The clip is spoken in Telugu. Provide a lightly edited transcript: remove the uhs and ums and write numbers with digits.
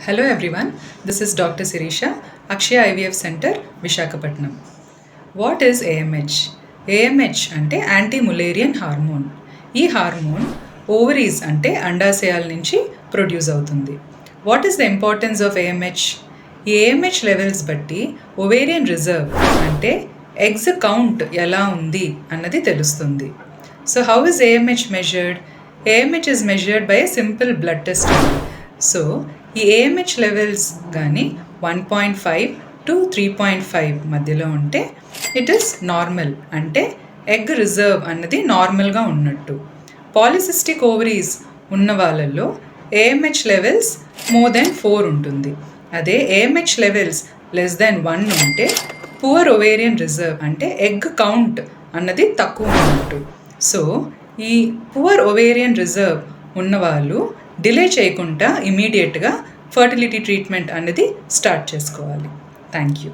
Hello everyone, this is Dr. Sirisha, Akshaya IVF Center, Visakhapatnam. What is AMH? AMH అంటే యాంటీ ములేరియన్ హార్మోన్. ఈ హార్మోన్ ఓవరీస్ అంటే అండాశయాల నుంచి ప్రొడ్యూస్ అవుతుంది. What is the importance of AMH? ఈ AMH లెవెల్స్ బట్టి ఓవేరియన్ రిజర్వ్ అంటే ఎగ్స్ కౌంట్ ఎలా ఉంది అన్నది తెలుస్తుంది. So how is AMH measured? AMH is measured by a simple blood test. So ఈ AMH లెవెల్స్ కానీ 1.5 to 3.5 మధ్యలో ఉంటే ఇట్ ఈస్ నార్మల్, అంటే ఎగ్ రిజర్వ్ అన్నది నార్మల్గా ఉన్నట్టు. పాలిసిస్టిక్ ఓవరీస్ ఉన్న వాళ్ళల్లో AMH లెవెల్స్ మోర్ దెన్ 4 ఉంటుంది. అదే AMH లెవెల్స్ లెస్ దెన్ 1 ఉంటే పువర్ ఓవేరియన్ రిజర్వ్, అంటే ఎగ్ కౌంట్ అన్నది తక్కువ ఉన్నట్టు. సో ఈ పువర్ ఓవేరియన్ రిజర్వ్ ఉన్నవాళ్ళు డిలే చేయకుండా ఇమీడియట్గా ఫర్టిలిటీ ట్రీట్మెంట్ అనేది స్టార్ట్ చేసుకోవాలి. Thank you.